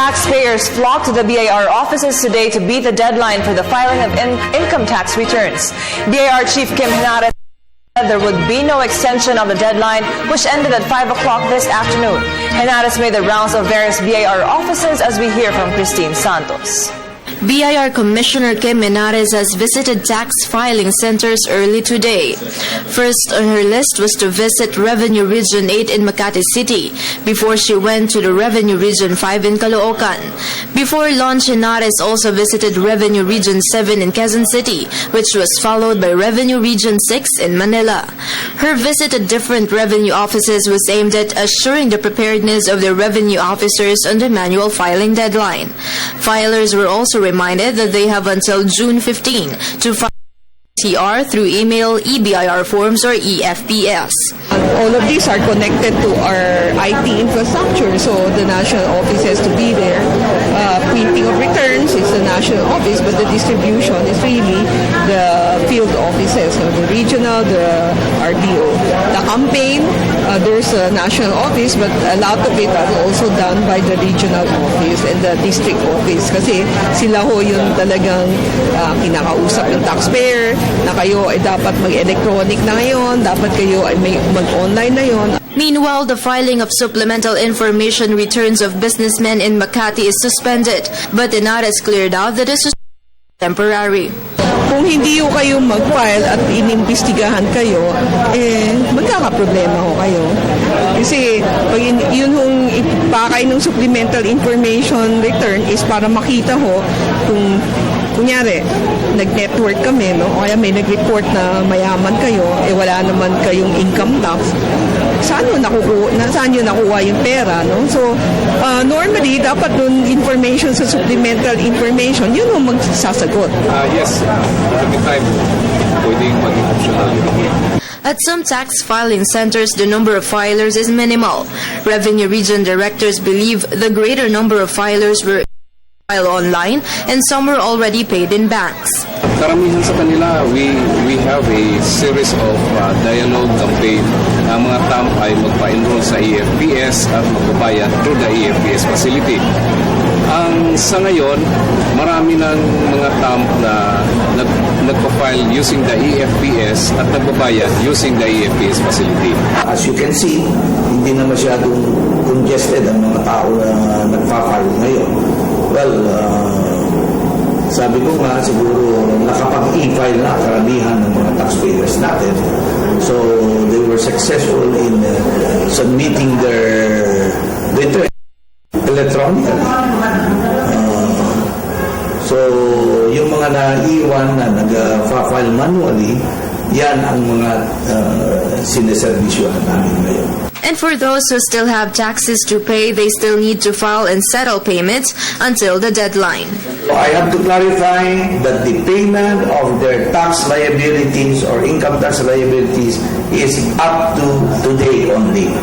Taxpayers flocked to the BIR offices today to beat the deadline for the filing of income tax returns. BIR Chief Kim Henares said there would be no extension of the deadline, which ended at 5 o'clock this afternoon. Henares made the rounds of various BIR offices, as we hear from Christine Santos. BIR Commissioner Kim Henares has visited tax filing centers early today. First on her list was to visit Revenue Region 8 in Makati City before she went to the Revenue Region 5 in Caloocan. Before lunch, Henares also visited Revenue Region 7 in Quezon City, which was followed by Revenue Region 6 in Manila. Her visit at different revenue offices was aimed at assuring the preparedness of the revenue officers on the manual filing deadline. Filers were also reminded that they have until June 15 to file TR through email, EBIR forms, or EFPS. All of these are connected to our IT infrastructure, so the national office has to be there. Printing of returns is the national office, but the distribution is really the field offices, so the regional, the RDO. The campaign, there's a national office, but a lot of it are also done by the regional office and the district office, kasi sila ho yung talagang kinakausap ng taxpayer, na kayo ay dapat mag-electronic na ngayon, dapat kayo ay mag-online na yon. Meanwhile, the filing of supplemental information returns of businessmen in Makati is suspended, but Henares cleared out that this is temporary. Kung hindi ho kayo mag-file at inimbestigahan kayo, magkakaproblema ho kayo. Kasi pag yun hong ipakay ng supplemental information return is para makita ho kung kunyari, nag-network kami, no? O kaya may nag-report na mayaman kayo, wala naman kayong income tax, saan nyo nakuha yung pera, no? So, normally, dapat dun information sa supplemental information, yun ang magsasagot. Yes, every time, pwedeng maging optional. At some tax filing centers, the number of filers is minimal. Revenue Region directors believe the greater number of filers were file online and some were already paid in banks. Karamihan sa kanila, we have a series of dialogue campaign na mga TAMP ay magpa-enroll sa EFPS at magbabayad through the EFPS facility. Sa ngayon, marami ng mga TAMP na nagpa-file using the EFPS at nagbabayad using the EFPS facility. As you can see, hindi na masyadong congested ang mga tao na nagpa-file ngayon. Well, sabi ko nga, siguro nakapag-e-file na karamihan ng mga taxpayers natin. So, they were successful in submitting their return electronically. So, yung mga naiwan na nag-file manually, yan ang mga sineservisyohan namin ngayon. And for those who still have taxes to pay, they still need to file and settle payments until the deadline. I have to clarify that the payment of their tax liabilities or income tax liabilities is up to today only.